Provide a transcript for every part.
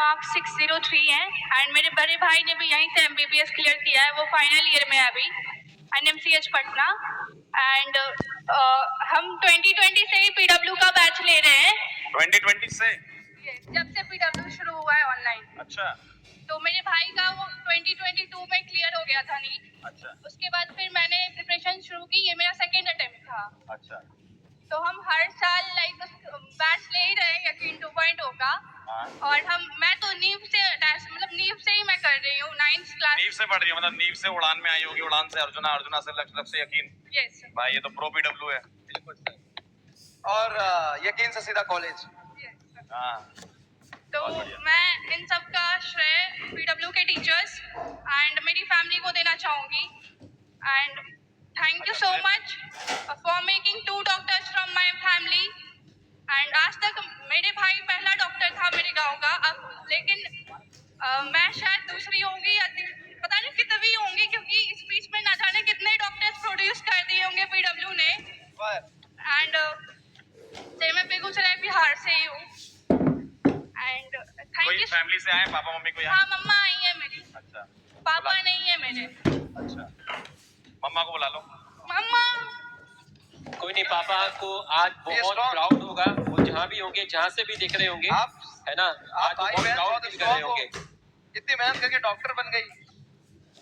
Marks 603 हैं and मेरे बड़े भाई ने भी यहीं से एमबीबीएस क्लियर किया है, वो फाइनल ईयर में है अभी एनएमसीएच पटना। एंड हम 2020 से ही पीडब्ल्यू का बैच ले रहे हैं। 2020 से? जब से पीडब्ल्यू शुरू हुआ है ऑनलाइन। अच्छा। तो मेरे भाई का वो 2022 में क्लियर हो गया था नीट। अच्छा। उसके बाद फिर मैंने प्रिपरेशन शुरू की, ये मेरा सेकेंड अटेम्प्ट था। अच्छा। तो हम हर साल लाइक बैच ले ही रहे हैं यकीन 2.0 का। हाँ। और मैं तो नीव से अटैच, मतलब नीव से ही मैं कर रही हूँ 9th क्लास। नीव से पढ़ रही है, मतलब नीव से उड़ान में आई होगी, उड़ान से अर्जुना, अर्जुना से लक्ष्य, लक्ष्य से यकीन। यस भाई ये तो प्रो पीडब्ल्यू है। बिल्कुल सर। और यकीन से सीधा कॉलेज। हाँ। तो मैं इन सब का श्रेय पीडब्ल्यू के टीचर्स एंड मेरी फैमिली को देना चाहूँगी। And thank you so much for making 2 doctors from my family. And आज तक मेरे भाई पहला डॉक्टर था मेरे गांव का, अब लेकिन मैं शायद दूसरी होंगी या पता नहीं कितनी होंगी, क्योंकि इस बीच में ना जाने कितने डॉक्टर्स प्रोड्यूस कर दिए होंगे पीडब्ल्यू ने। एंड मैं बेगूसराय बिहार से ही हूँ। एंड थैंक कोई यू। फैमिली से आए, पापा मम्मी कोई आए? हाँ, मम्मा आई है मेरी। अच्छा। पापा नहीं है मेरे। अच्छा, मम्मा को बुला लो। मम्मा कोई नहीं, पापा को आज बहुत प्राउड होगा, वो जहाँ भी होंगे, जहाँ से भी देख रहे होंगे, आप है ना, आज भाई बहुत बहन प्राउड बहुत फील कर रहे strong होंगे। हो। इतनी मेहनत करके डॉक्टर बन गई।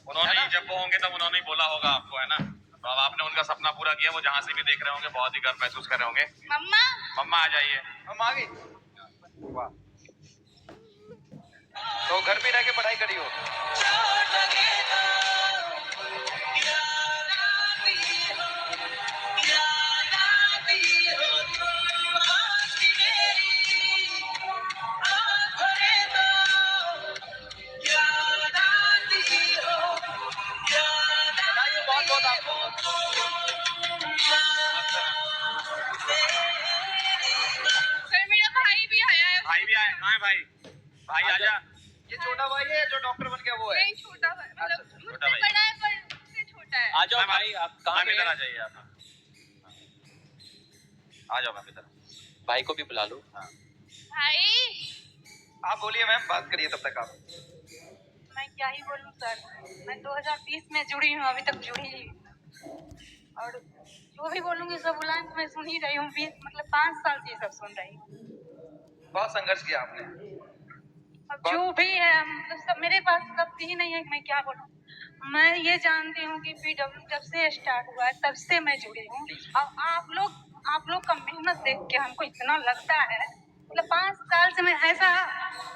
उन्होंने जब वो होंगे तब उन्होंने बोला होगा आपको, है ना? तो अब आपने उनका सपना पूरा किया, वो जहाँ से भी देख रहे होंगे बहुत ही गर्व महसूस कर रहे होंगे। मम्मा मम्मा आ जाइए। हम आ गए। वाह। तो घर पे रह के पढ़ाई करी हो? बताइए बहुत बहुत आपको। फिर मेरा भाई भी आया है। भाई भी आए? कहाँ है भाई? भाई आजा। ये छोटा भाई है जो डॉक्टर बन गया, वो है? नहीं, छोटा भाई, मतलब अच्छा, मुझसे छोटा भाई। बड़ा है पर मुझसे छोटा है। आ जाओ भाई, आप कहाँ मैम पे इधर आ हैं? जाइए आप। आ जाओ मैम इधर। भाई को भी बुला लो। भाई आप बोलिए मैम, बात करिए तब तक आप। मैं क्या ही बोलूं सर, मैं 2020 में जुड़ी हूँ, अभी तक जुड़ी ही हूँ। और जो भी बोलूंगी सब बुलाएं तो मैं सुन ही रही हूँ, 20 मतलब 5 साल से ये सब सुन रही हूँ। बहुत संघर्ष किया आपने। अब जो भी है मतलब सब मेरे पास शब्द ही नहीं है कि मैं क्या बोलूं। मैं ये जानती हूँ कि पीडब्ल्यू जब से स्टार्ट हुआ है तब से मैं जुड़ी हूँ। और आप लोग का मेहनत देख के हमको इतना लगता है, मतलब 5 साल से मैं ऐसा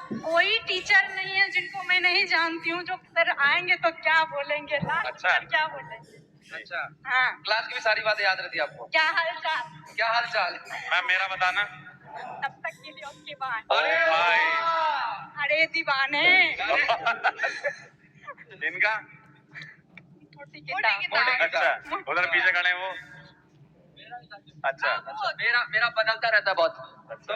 कोई टीचर नहीं है जिनको मैं नहीं जानती हूँ, जो सर आएंगे तो क्या बोलेंगे, लास्ट अच्छा। में क्या बोलेंगे। अच्छा। हाँ, क्लास की भी सारी बातें याद रहती है आपको? क्या हाल चाल, क्या हाल चाल? मैम मेरा बताना। तब तक के लिए ओके बाय। अरे भाई। अरे दीवाने इनका? मोटी किताब। अच्छा, उधर पीछे खड़े हैं वो। अच्छा। मेरा बदलता रहता है बहुत। तो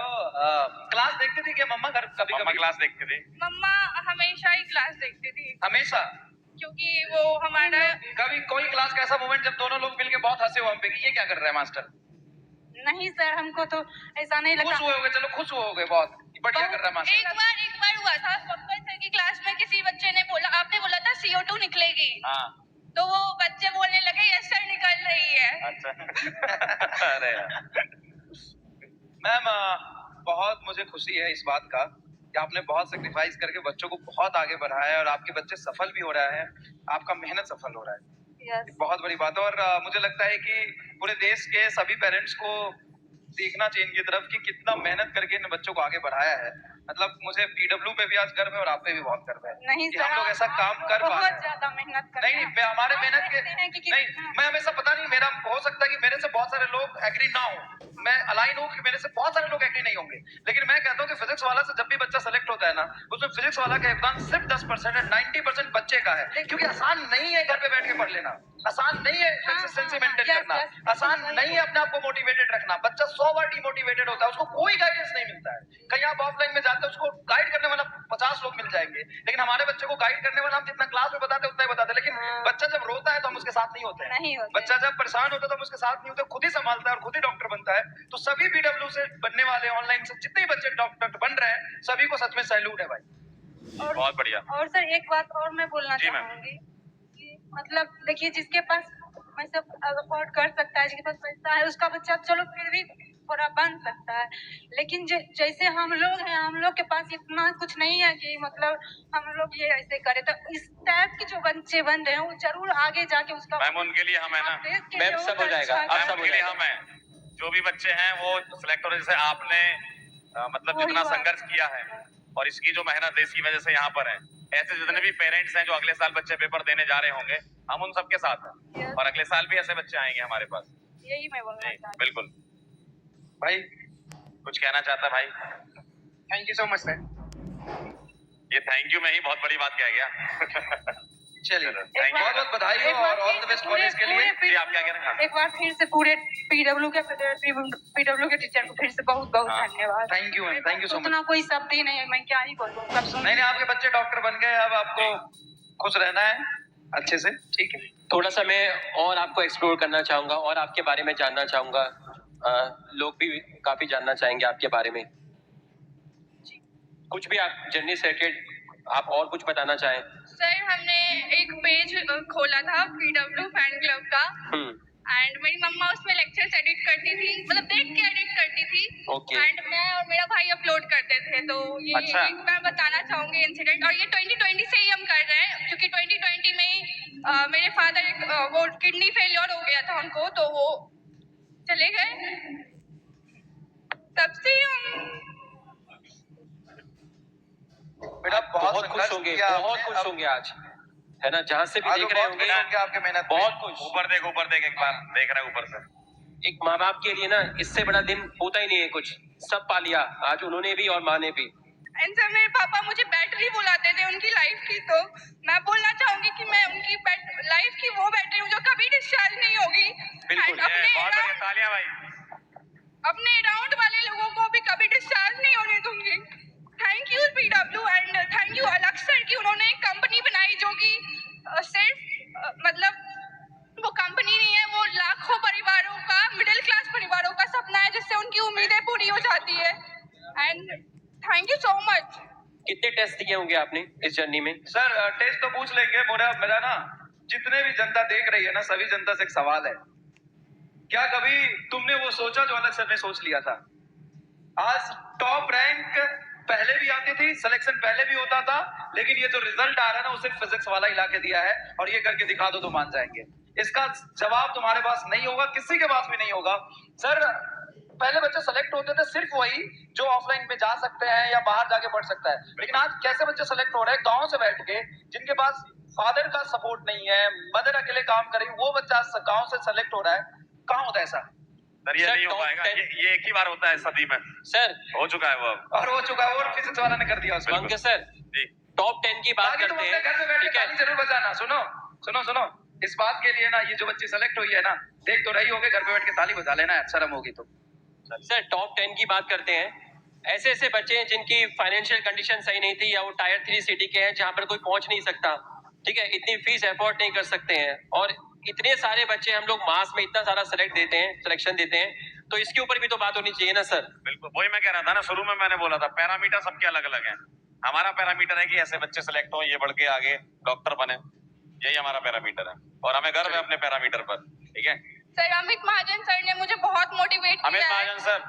क्लास देखती थी क्या मम्मा घर कभी मम्मा कभी? क्लास देखती थी? मम्मा हमेशा ही क्लास देखती थी, हमेशा? क्योंकि वो हमारा कभी कोई क्लास का ऐसा मोमेंट जब दोनों लोग मिलके बहुत हंसे हो हम पे कि ये क्या कर रहा है मास्टर? नहीं सर, हमको तो ऐसा नहीं लगता। खुश हुए होगे, चलो खुश हुए होगे बहुत कि बढ़िया कर रहा है मास्टर। एक बार हुआ था, पप्पा सर की क्लास में किसी बच्चे ने बोला, आपने बोला था CO2 निकलेगी। हाँ। तो वो बच्चे बोलने लगे यस सर निकल रही है। अच्छा। अरे यार। मैम बहुत मुझे खुशी है इस बात का कि आपने बहुत सेक्रीफाइस करके बच्चों को बहुत आगे बढ़ाया है और आपके बच्चे सफल भी हो रहा है, आपका मेहनत सफल हो रहा है। यस। बहुत बड़ी बात है। और मुझे लगता है कि पूरे देश के सभी पेरेंट्स को देखना चाहिए इनकी तरफ कि कितना मेहनत करके इन बच्चों को आगे बढ़ाया है। मतलब मुझे पीडब्ल्यू पे भी आज गर्व है और आप पे भी बहुत गर्व है नहीं कि सर, हम लोग ऐसा काम कर पा रहे बहुत हैं। ज्यादा मेहनत कर नहीं मैं हमारे मेहनत के नहीं, मैं हमेशा पता नहीं, मेरा हो सकता है कि मेरे से बहुत सारे लोग एग्री ना हो, मैं अलाइन हूँ कि मेरे से बहुत सारे लोग एग्री नहीं होंगे, लेकिन मैं कहता हूँ कि फिजिक्स वाला से जब भी बच्चा सेलेक्ट होता है ना, उसमें फिजिक्स वाला का योगदान सिर्फ 10% है, 90% बच्चे का है। क्योंकि आसान नहीं है घर पे बैठ के पढ़ लेना, आसान नहीं है कंसिस्टेंसी मेंटेन करना, आसान नहीं है अपने आप को मोटिवेटेड रखना। बच्चा 100 बार डिमोटिवेटेड होता है, उसको कोई गाइडेंस नहीं मिलता है। कहीं आप ऑफलाइन में जाते हैं, उसको गाइड करने वाला 50 लोग मिल जाएंगे, लेकिन हमारे बच्चे को गाइड करने वाला हम जितना क्लास में बताते उतना ही बताते, लेकिन बच्चा जब रोता है तो हम उसके साथ नहीं होते हैं। बच्चा जब परेशान होता है तो हम उसके साथ नहीं होते, खुद ही संभालता है और खुद ही डॉक्टर बनता है। तो सभी पीडब्ल्यू से बनने वाले ऑनलाइन से जितने बच्चे डॉक्टर बन रहे हैं, सभी को सच में सैल्यूट है भाई। बहुत बढ़िया। और सर एक बात और मैं बोलना जी, मैम। चाहूंगी कि मतलब देखिए जिसके पास पैसा अफोर्ड कर सकता है, जिसके पास पैसा है उसका बच्चा चलो फिर भी थोड़ा बन सकता है, लेकिन जैसे हम लोग हैं, हम लोग के पास इतना कुछ नहीं है कि मतलब हम लोग ये ऐसे करें, तो इस टाइप के जो बच्चे बन रहे हैं वो जरूर आगे जाके उसका मैम उनके लिए हम है ना, देश के मैम लिए सब हो बहुत जाएगा, अच्छा अब करें। सब हो उनके लिए जाएगा। हम हैं। जो भी बच्चे हैं वो सिलेक्ट हो रहे, जैसे आपने मतलब वही जितना बात। संघर्ष किया है और इसकी जो मेहनत है इसकी वजह से यहाँ पर है, ऐसे जितने भी पेरेंट्स हैं जो अगले साल बच्चे पेपर देने जा रहे होंगे, हम उन सबके साथ हैं Yes. और अगले साल भी ऐसे बच्चे आएंगे हमारे पास। यही मैं बोलना जी चाहती बिल्कुल। भाई कुछ कहना चाहता है भाई? Thank you so much sir. ये थैंक यू में ही बहुत बड़ी बात कह गया। चलिए चलो, हूँ। thank you. बहुत बहुत बधाई हो और ऑल द बेस्ट कॉलेज के लिए। जी, आप क्या कह रहे हैं? एक बार फिर से पूरे पीडब्ल्यू के टीचर को फिर से बहुत बहुत हाँ। धन्यवाद। Thank you ma'am, thank you so much. उतना कोई शब्द ही नहीं है, मैं क्या ही बोलूँ, सब सुन नहीं नहीं, आपके बच्चे डॉक्टर बन गए, अब आपको खुश रहना है अच्छे से, ठीक है। थोड़ा सा मैं और आपको एक्सप्लोर करना चाहूंगा और आपके बारे में जानना चाहूंगा। लोग भी काफी जानना चाहेंगे आपके बारे में। कुछ भी आप जर्नी से रिलेटेड आप और कुछ बताना चाहें? सर हमने एक पेज खोला था पीडब्ल्यू फैन क्लब का, एंड मेरी मम्मा उसमें लेक्चर्स एडिट करती थी, मतलब देख के एडिट करती थी। Okay. एंड मैं और मेरा भाई अपलोड करते थे, तो ये अच्छा। एक मैं बताना चाहूंगी इंसिडेंट। और ये 2020 से ही हम कर रहे हैं, क्योंकि 2020 में ही मेरे फादर वो किडनी फेलियर हो गया था उनको, तो वो चले गए। तब से हम बेटा बहुत खुश संघर्ष होंगे, किया बहुत आपने, खुश अब होंगे आज, है ना? जहाँ से भी आज देख वो रहे बहुत होंगे खुश होंगे आपके मेहनत पे। बहुत खुश। ऊपर देख एक बार, देख रहे हैं ऊपर से। एक माँ बाप के लिए ना इससे बड़ा दिन होता ही नहीं है कुछ। सब पा लिया आज उन्होंने भी और माँ ने भी। एंड सर मेरे पापा मुझे बैटरी बुलाते थे उनकी लाइफ की, तो मैं बोलना चाहूंगी कि मैं उनकी लाइफ की वो बैटरी हूँ जो कभी डिस्चार्ज नहीं होगी। बिल्कुल, And अपने बहुत बढ़िया, तालियां भाई। अपने अराउंड वाले लोगों को भी कभी डिस्चार्ज नहीं होने दूंगी। Thank you PW and thank you अलग सर कि उन्होंने एक कंपनी बनाई जो कि सिर्फ मतलब वो कंपनी नहीं है, वो लाखों परिवारों का, मिडिल क्लास परिवारों का सपना है, जिससे उनकी उम्मीदें पूरी हो जाती है। And thank you so much. कितने टेस्ट दिए होंगे आपने इस जर्नी में? सर टेस्ट तो पूछ लेंगे, मेरा ना जितने भी जनता देख रही है ना, सभी जनता से एक सवाल है, क्या कभी तुमने वो सोचा जो अलग सर ने सोच लिया था? आज टॉप रैंक पहले भी आती थी, सिलेक्शन पहले भी होता था, लेकिन ये जो रिजल्ट आ रहा है ना, वो सिर्फ फिजिक्स वाला ही लाके दिया है, और ये करके दिखा दो तो मान जाएंगे। इसका जवाब तुम्हारे पास नहीं होगा, किसी के पास भी नहीं होगा। सर पहले बच्चे सेलेक्ट होते थे सिर्फ वही जो ऑफलाइन में जा सकते हैं या बाहर जाके पढ़ सकता है, लेकिन आज कैसे बच्चे सेलेक्ट हो रहे हैं गांव से बैठ के, जिनके पास फादर का सपोर्ट नहीं है, मदर अकेले काम कर रही, वो बच्चा गांव से सेलेक्ट हो रहा है। कहाँ होता है ऐसा? सर ये सर, नहीं हो top पाएगा, 10 ये एक ही बार होता है सदी में, सर हो चुका है वो अब। और हो चुका है, और फिजिक्स वाला ने कर दिया उसको। पंकज सर, जी टॉप 10 की बात बाकी तुम करते अपने हैं, घर में बैठ के ठीक है? ताली जरूर बजाना। सुनो सुनो सुनो, इस बात के लिए ना, ये जो बच्ची सेलेक्ट हुई है ना, देख तो रही होगे, घर पे बैठ के ताली बजा लेना, शर्म होगी तो। सर टॉप 10 की बात करते हैं। ऐसे ऐसे बच्चे हैं जिनकी फाइनेंशियल कंडीशन सही नहीं थी, या वो टायर 3 सिटी के हैं जहां पर कोई पहुंच नहीं सकता, ठीक है? इतनी फीस अफोर्ड नहीं कर सकते हैं, और इतने सारे बच्चे हम लोग मास में इतना सारा सिलेक्शन देते हैं, तो इसके ऊपर भी तो बात होनी चाहिए ना सर। बिल्कुल, वही मैं कह रहा था ना, शुरू में मैंने बोला था पैरामीटर सबके अलग अलग हैं। हमारा पैरामीटर है कि ऐसे बच्चे सेलेक्ट हो, ये बढ़ के आगे डॉक्टर बने, यही हमारा पैरामीटर है, और हमें गर्व है अपने पैरामीटर पर, ठीक है? सर अमित महाजन सर ने मुझे बहुत मोटिवेट अमित किया है। महाजन सर,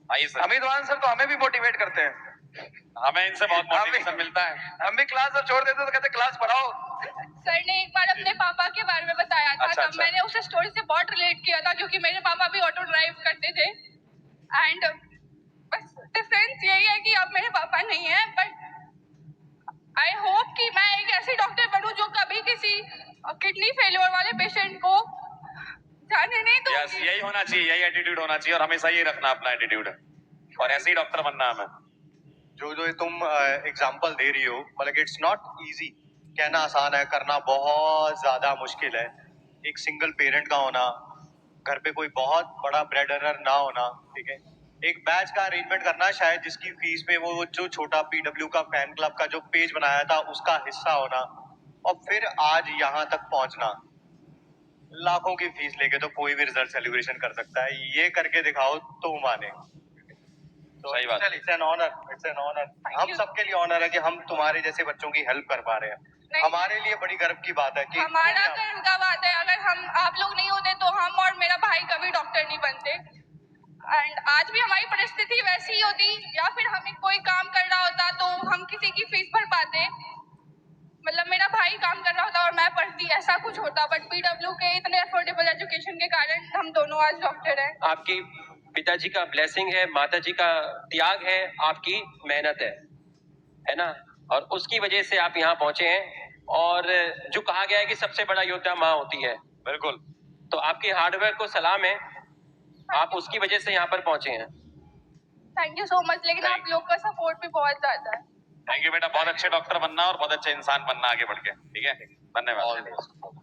आइए सर। अमित वाहन सर तो हमें भी मोटिवेट करते हैं, हमें इनसे बहुत मोटिवेशन मिलता है। हम भी क्लास अब छोड़ देते तो कहते क्लास पढ़ाओ। सर ने एक बार अपने पापा के बारे में बताया था, अच्छा, तब अच्छा। मैंने उस स्टोरी से बहुत रिलेट किया था, क्योंकि मेरे पापा भी ऑटो ड्राइव करते थे। एंड बस डिफरेंस यही है कि अब मेरे पापा नहीं है, बट आई होप कि मैं एक ऐसी डॉक्टर बनूं जो कभी किसी किडनी फेलियर वाले पेशेंट को जाने नहीं यस, दूंगी। यही होना चाहिए, यही एटीट्यूड होना चाहिए, और हमेशा यही रखना अपना एटीट्यूड, और ऐसे ही डॉक्टर बनना है हमें। जो जो तुम एग्जाम्पल दे रही हो, मतलब इट्स नॉट इजी। कहना आसान है, करना बहुत ज्यादा मुश्किल है। एक सिंगल पेरेंट का होना, घर पे कोई बहुत बड़ा ब्रेड अर्नर ना होना, ठीक है, एक बैच का अरेंजमेंट करना, शायद जिसकी फीस में वो जो छोटा पीडब्ल्यू का फैन क्लब का जो पेज बनाया था उसका हिस्सा होना, और फिर आज यहाँ तक पहुंचना। लाखों की फीस लेके तो कोई भी रिजल्ट सेलिब्रेशन कर सकता है, ये करके दिखाओ तो माने। सही बात है। It's an honour, it's an honour. हम you. सबके लिए ऑनर है कि हम तुम्हारे जैसे बच्चों की हेल्प कर पा रहे हैं। नहीं। हमारे लिए बड़ी गर्व की बात है कि हमारा गर्व का बात है, अगर हम आप लोग नहीं होते तो हम और मेरा भाई कभी डॉक्टर नहीं बनते। एंड आज भी हमारी परिस्थिति वैसी ही होती, या फिर हमें कोई काम कर रहा होता तो हम किसी की फीस भर पाते, मतलब मेरा भाई काम कर रहा होता और मैं पढ़ती, ऐसा कुछ होता। बट पीडब्ल्यू के इतने अफोर्डेबल एजुकेशन के कारण हम दोनों आज डॉक्टर हैं। आपकी पिताजी का ब्लेसिंग है, माताजी का त्याग है, आपकी मेहनत है ना? और उसकी वजह से आप यहाँ पहुंचे हैं। और जो कहा गया है कि सबसे बड़ा योद्धा माँ होती है, बिल्कुल। तो आपके हार्डवर्क को सलाम है, आप उसकी वजह से यहाँ पर पहुंचे हैं। Thank you so much. लेकिन आप लोग का सपोर्ट भी बहुत ज्यादा है। थैंक यू बेटा, बहुत अच्छे डॉक्टर बनना और बहुत अच्छे इंसान बनना आगे बढ़ के, ठीक है? धन्यवाद।